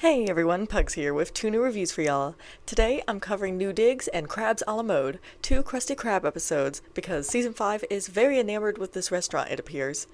Hey everyone, Pugs here with two new reviews for y'all. Today I'm covering new Digs and Krabs a la mode, two Krusty Krab episodes, because season 5 is very enamored with this restaurant, it appears.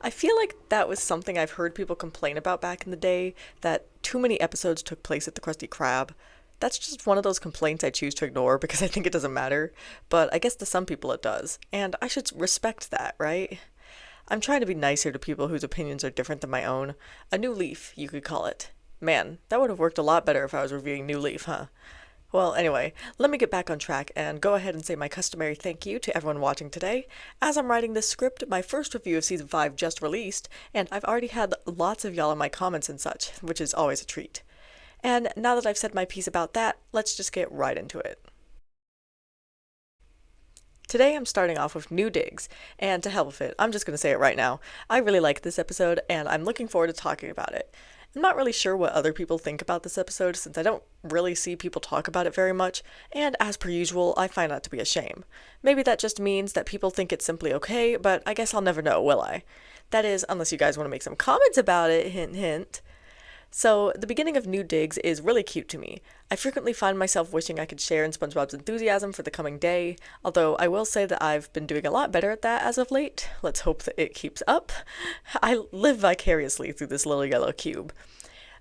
I feel like that was something I've heard people complain about back in the day, that too many episodes took place at the Krusty Krab. That's just one of those complaints I choose to ignore because I think it doesn't matter, but I guess to some people it does, and I should respect that, right? I'm trying to be nicer to people whose opinions are different than my own. A new leaf, you could call it. Man, that would have worked a lot better if I was reviewing New Leaf, huh? Well, anyway, let me get back on track and go ahead and say my customary thank you to everyone watching today. As I'm writing this script, my first review of Season 5 just released, and I've already had lots of y'all in my comments and such, which is always a treat. And now that I've said my piece about that, let's just get right into it. Today I'm starting off with new digs, and to hell with it, I'm just going to say it right now. I really like this episode, and I'm looking forward to talking about it. I'm not really sure what other people think about this episode since I don't really see people talk about it very much, and as per usual, I find that to be a shame. Maybe that just means that people think it's simply okay, but I guess I'll never know, will I? That is, unless you guys want to make some comments about it, hint hint. So, the beginning of New Digs is really cute to me. I frequently find myself wishing I could share in SpongeBob's enthusiasm for the coming day, although I will say that I've been doing a lot better at that as of late. Let's hope that it keeps up. I live vicariously through this little yellow cube.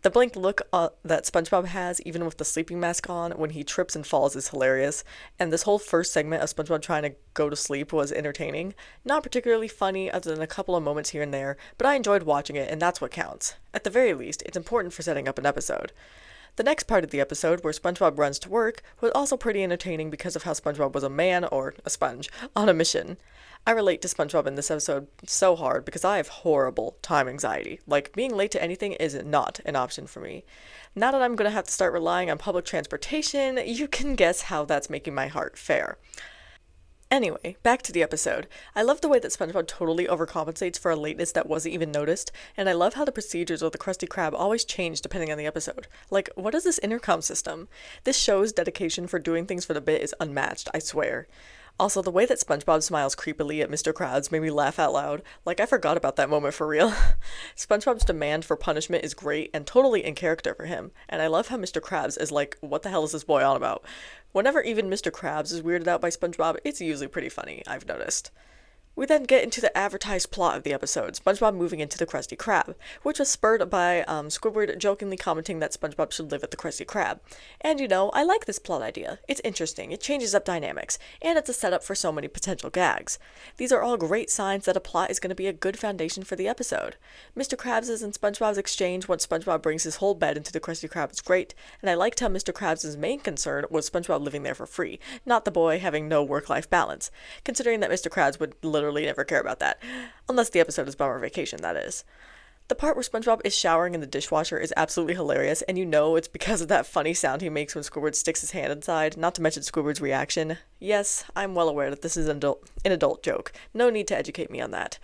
The blank look that SpongeBob has, even with the sleeping mask on, when he trips and falls is hilarious, and this whole first segment of SpongeBob trying to go to sleep was entertaining. Not particularly funny other than a couple of moments here and there, but I enjoyed watching it, and that's what counts. At the very least, it's important for setting up an episode. The next part of the episode, where SpongeBob runs to work, was also pretty entertaining because of how SpongeBob was a man, or a sponge, on a mission. I relate to SpongeBob in this episode so hard because I have horrible time anxiety. Like, being late to anything is not an option for me. Now that I'm gonna have to start relying on public transportation, you can guess how that's making my heart fare. Anyway, back to the episode. I love the way that SpongeBob totally overcompensates for a lateness that wasn't even noticed, and I love how the procedures of the Krusty Krab always change depending on the episode. Like, what is this intercom system? This show's dedication for doing things for the bit is unmatched, I swear. Also, the way that SpongeBob smiles creepily at Mr. Krabs made me laugh out loud. Like, I forgot about that moment for real. SpongeBob's demand for punishment is great and totally in character for him, and I love how Mr. Krabs is like, what the hell is this boy on about? Whenever even Mr. Krabs is weirded out by SpongeBob, it's usually pretty funny, I've noticed. We then get into the advertised plot of the episode, SpongeBob moving into the Krusty Krab, which was spurred by Squidward jokingly commenting that SpongeBob should live at the Krusty Krab. And I like this plot idea. It's interesting, it changes up dynamics, and it's a setup for so many potential gags. These are all great signs that a plot is going to be a good foundation for the episode. Mr. Krabs' and SpongeBob's exchange once SpongeBob brings his whole bed into the Krusty Krab is great, and I liked how Mr. Krabs' main concern was SpongeBob living there for free, not the boy having no work-life balance, considering that Mr. Krabs would literally never care about that. Unless the episode is Bummer Vacation, that is. The part where SpongeBob is showering in the dishwasher is absolutely hilarious, and it's because of that funny sound he makes when Squidward sticks his hand inside, not to mention Squidward's reaction. Yes, I'm well aware that this is an adult joke. No need to educate me on that.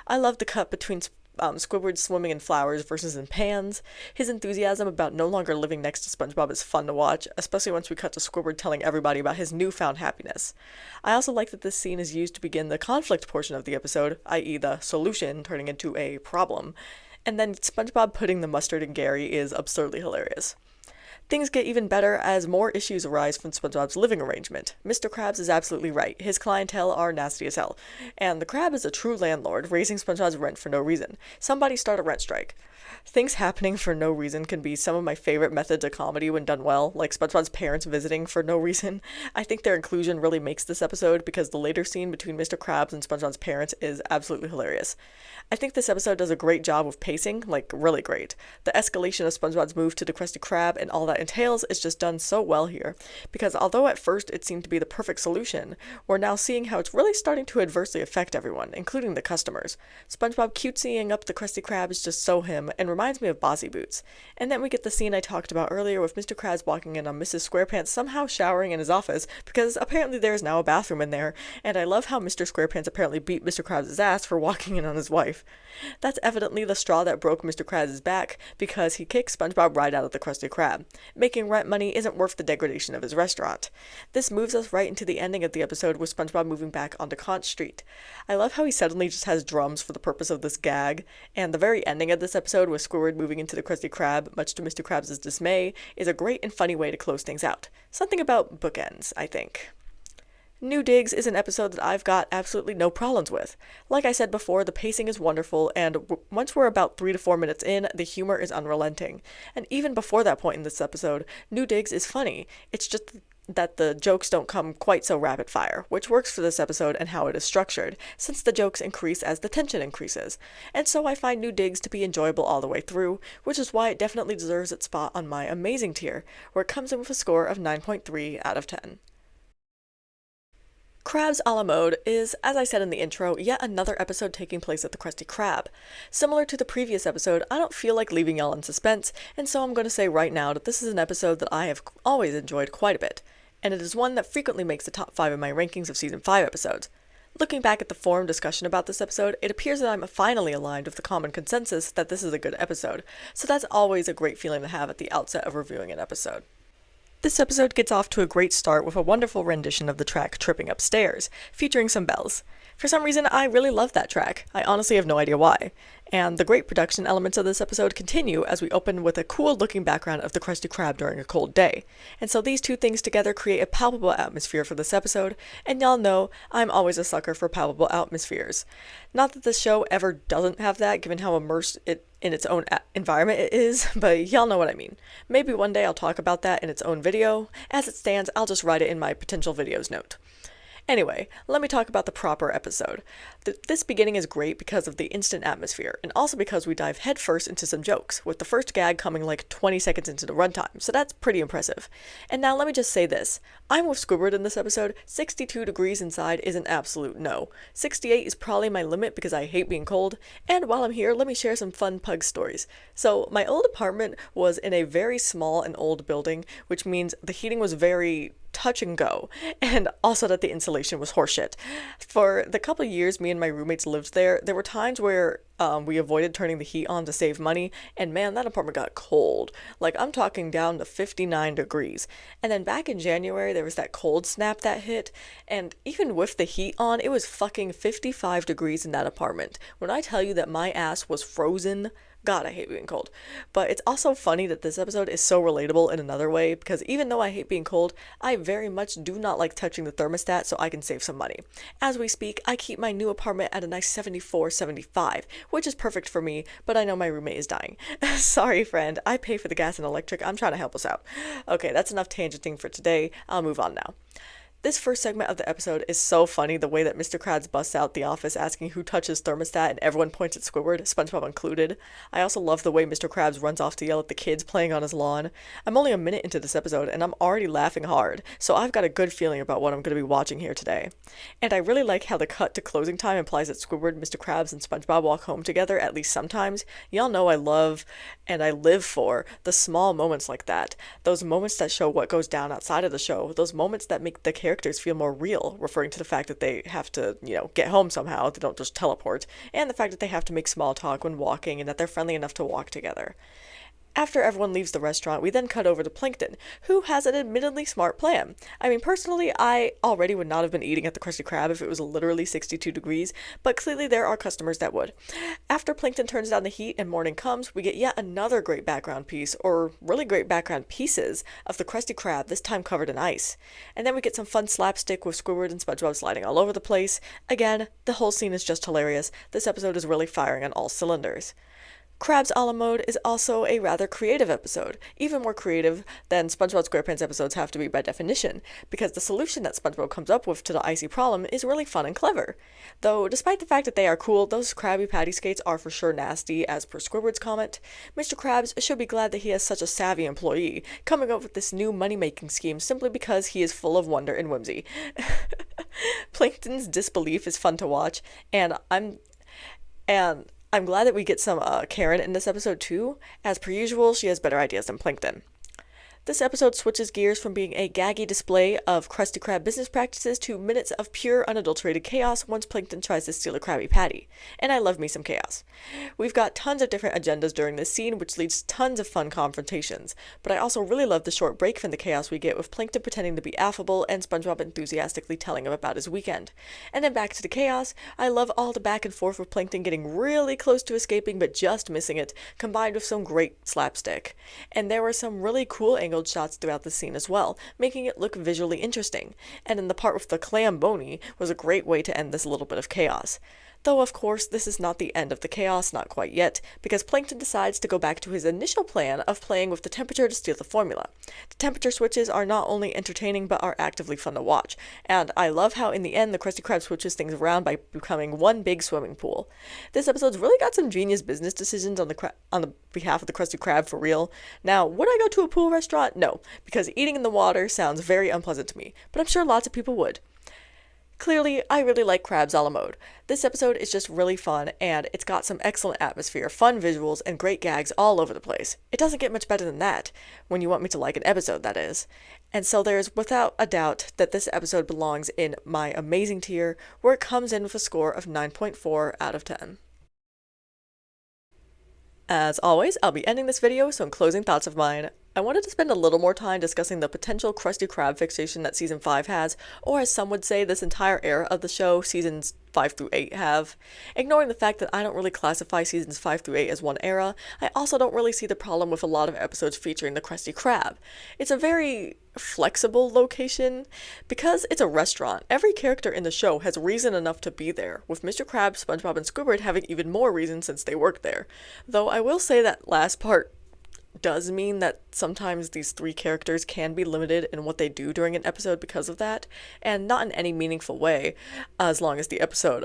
I love the cut between Squidward swimming in flowers versus in pans. His enthusiasm about no longer living next to SpongeBob is fun to watch, especially once we cut to Squidward telling everybody about his newfound happiness. I also like that this scene is used to begin the conflict portion of the episode, i.e. the solution turning into a problem, and then SpongeBob putting the mustard in Gary is absurdly hilarious. Things get even better as more issues arise from SpongeBob's living arrangement. Mr. Krabs is absolutely right. His clientele are nasty as hell. And the Crab is a true landlord, raising SpongeBob's rent for no reason. Somebody start a rent strike. Things happening for no reason can be some of my favorite methods of comedy when done well, like SpongeBob's parents visiting for no reason. I think their inclusion really makes this episode because the later scene between Mr. Krabs and SpongeBob's parents is absolutely hilarious. I think this episode does a great job with pacing, like really great. The escalation of SpongeBob's move to the Krusty Krab and all that entails is just done so well here, because although at first it seemed to be the perfect solution, we're now seeing how it's really starting to adversely affect everyone, including the customers. SpongeBob cutesying up the Krusty Krab is just so him, and reminds me of Bossy Boots. And then we get the scene I talked about earlier with Mr. Krabs walking in on Mrs. SquarePants somehow showering in his office, because apparently there is now a bathroom in there, and I love how Mr. SquarePants apparently beat Mr. Krabs' ass for walking in on his wife. That's evidently the straw that broke Mr. Krabs' back, because he kicks SpongeBob right out of the Krusty Krab. Making rent money isn't worth the degradation of his restaurant. This moves us right into the ending of the episode with SpongeBob moving back onto Conch Street. I love how he suddenly just has drums for the purpose of this gag, and the very ending of this episode with Squidward moving into the Krusty Krab, much to Mr. Krabs' dismay, is a great and funny way to close things out. Something about bookends, I think. New Digs is an episode that I've got absolutely no problems with. Like I said before, the pacing is wonderful, and once we're about 3 to 4 minutes in, the humor is unrelenting. And even before that point in this episode, New Digs is funny. It's just that the jokes don't come quite so rapid fire, which works for this episode and how it is structured, since the jokes increase as the tension increases. And so I find New Digs to be enjoyable all the way through, which is why it definitely deserves its spot on my amazing tier, where it comes in with a score of 9.3 out of 10. Krabs a la mode is, as I said in the intro, yet another episode taking place at the Krusty Krab. Similar to the previous episode, I don't feel like leaving y'all in suspense, and so I'm going to say right now that this is an episode that I have always enjoyed quite a bit, and it is one that frequently makes the top 5 in my rankings of Season 5 episodes. Looking back at the forum discussion about this episode, it appears that I'm finally aligned with the common consensus that this is a good episode, so that's always a great feeling to have at the outset of reviewing an episode. This episode gets off to a great start with a wonderful rendition of the track Tripping Upstairs, featuring some bells. For some reason, I really love that track. I honestly have no idea why. And the great production elements of this episode continue as we open with a cool looking background of the Krusty Krab during a cold day. And so these two things together create a palpable atmosphere for this episode, and y'all know I'm always a sucker for palpable atmospheres. Not that this show ever doesn't have that, given how immersed it in its own environment it is, but y'all know what I mean. Maybe one day I'll talk about that in its own video. As it stands, I'll just write it in my potential videos note. Anyway, let me talk about the proper episode. This beginning is great because of the instant atmosphere, and also because we dive headfirst into some jokes, with the first gag coming like 20 seconds into the runtime, so that's pretty impressive. And now let me just say this. I'm with Squidward in this episode. 62 degrees inside is an absolute no. 68 is probably my limit because I hate being cold, and while I'm here, let me share some fun Pugs stories. So, my old apartment was in a very small and old building, which means the heating was very touch and go, and also that the insulation was horseshit. For the couple of years me and my roommates lived there, there were times where we avoided turning the heat on to save money, and man, that apartment got cold. Like, I'm talking down to 59 degrees. And then back in January, there was that cold snap that hit, and even with the heat on, it was fucking 55 degrees in that apartment. When I tell you that my ass was frozen, God, I hate being cold. But it's also funny that this episode is so relatable in another way, because even though I hate being cold, I very much do not like touching the thermostat so I can save some money. As we speak, I keep my new apartment at a nice 74, 75, which is perfect for me, but I know my roommate is dying. Sorry, friend, I pay for the gas and electric, I'm trying to help us out. Okay, that's enough tangenting for today, I'll move on now. This first segment of the episode is so funny, the way that Mr. Krabs busts out the office asking who touches thermostat and everyone points at Squidward, SpongeBob included. I also love the way Mr. Krabs runs off to yell at the kids playing on his lawn. I'm only a minute into this episode and I'm already laughing hard, so I've got a good feeling about what I'm going to be watching here today. And I really like how the cut to closing time implies that Squidward, Mr. Krabs, and SpongeBob walk home together at least sometimes. Y'all know I love and I live for the small moments like that. Those moments that show what goes down outside of the show. Those moments that make the characters feel more real, referring to the fact that they have to, get home somehow, they don't just teleport, and the fact that they have to make small talk when walking and that they're friendly enough to walk together. After everyone leaves the restaurant, we then cut over to Plankton, who has an admittedly smart plan. I mean, personally, I already would not have been eating at the Krusty Krab if it was literally 62 degrees, but clearly there are customers that would. After Plankton turns down the heat and morning comes, we get yet another great background piece, or really great background pieces, of the Krusty Krab, this time covered in ice. And then we get some fun slapstick with Squidward and SpongeBob sliding all over the place. Again, the whole scene is just hilarious. This episode is really firing on all cylinders. Krabs a la mode is also a rather creative episode, even more creative than SpongeBob SquarePants episodes have to be by definition, because the solution that SpongeBob comes up with to the icy problem is really fun and clever. Though, despite the fact that they are cool, those Krabby Patty skates are for sure nasty, as per Squidward's comment. Mr. Krabs should be glad that he has such a savvy employee, coming up with this new money-making scheme simply because he is full of wonder and whimsy. Plankton's disbelief is fun to watch, and I'm glad that we get some Karen in this episode too. As per usual, she has better ideas than Plankton. This episode switches gears from being a gaggy display of Krusty Krab business practices to minutes of pure, unadulterated chaos once Plankton tries to steal a Krabby Patty. And I love me some chaos. We've got tons of different agendas during this scene, which leads to tons of fun confrontations. But I also really love the short break from the chaos we get with Plankton pretending to be affable and SpongeBob enthusiastically telling him about his weekend. And then back to the chaos, I love all the back and forth with Plankton getting really close to escaping but just missing it, combined with some great slapstick. And there were some really cool angled shots throughout the scene as well, making it look visually interesting. And then the part with the clam bony was a great way to end this little bit of chaos. Though, of course, this is not the end of the chaos, not quite yet, because Plankton decides to go back to his initial plan of playing with the temperature to steal the formula. The temperature switches are not only entertaining, but are actively fun to watch, and I love how in the end the Krusty Krab switches things around by becoming one big swimming pool. This episode's really got some genius business decisions on the behalf of the Krusty Krab for real. Now, would I go to a pool restaurant? No, because eating in the water sounds very unpleasant to me, but I'm sure lots of people would. Clearly, I really like Krabs a la mode. This episode is just really fun, and it's got some excellent atmosphere, fun visuals, and great gags all over the place. It doesn't get much better than that, when you want me to like an episode, that is. And so there's without a doubt that this episode belongs in my amazing tier, where it comes in with a score of 9.4 out of 10. As always, I'll be ending this video with some closing thoughts of mine. I wanted to spend a little more time discussing the potential Krusty Krab fixation that Season 5 has, or as some would say, this entire era of the show, Seasons 5 through 8 have. Ignoring the fact that I don't really classify Seasons 5 through 8 as one era, I also don't really see the problem with a lot of episodes featuring the Krusty Krab. It's a very flexible location. Because it's a restaurant, every character in the show has reason enough to be there, with Mr. Krabs, SpongeBob, and Squidward having even more reason since they work there. Though I will say that last part does mean that sometimes these three characters can be limited in what they do during an episode because of that, and not in any meaningful way, as long as the episode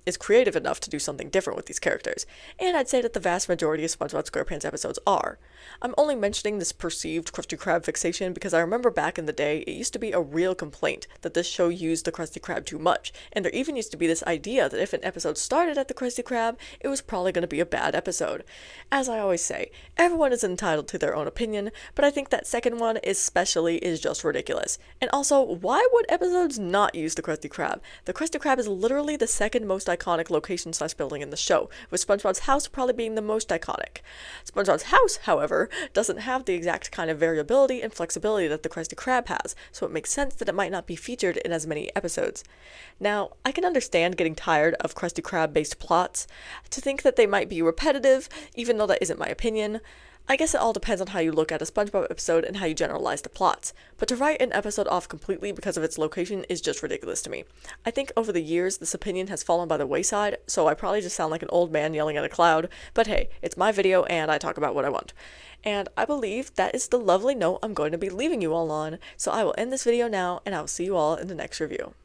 is creative enough to do something different with these characters. And I'd say that the vast majority of SpongeBob SquarePants episodes are. I'm only mentioning this perceived Krusty Krab fixation because I remember back in the day it used to be a real complaint that this show used the Krusty Krab too much, and there even used to be this idea that if an episode started at the Krusty Krab, it was probably going to be a bad episode. As I always say, everyone is entitled to their own opinion, but I think that second one especially is just ridiculous. And also, why would episodes not use the Krusty Krab? The Krusty Krab is literally the second most iconic location/building in the show, with SpongeBob's house probably being the most iconic. SpongeBob's house, however, doesn't have the exact kind of variability and flexibility that the Krusty Krab has, so it makes sense that it might not be featured in as many episodes. Now, I can understand getting tired of Krusty Krab-based plots, to think that they might be repetitive, even though that isn't my opinion. I guess it all depends on how you look at a SpongeBob episode and how you generalize the plots, but to write an episode off completely because of its location is just ridiculous to me. I think over the years this opinion has fallen by the wayside, so I probably just sound like an old man yelling at a cloud, but hey, it's my video and I talk about what I want. And I believe that is the lovely note I'm going to be leaving you all on, so I will end this video now and I will see you all in the next review.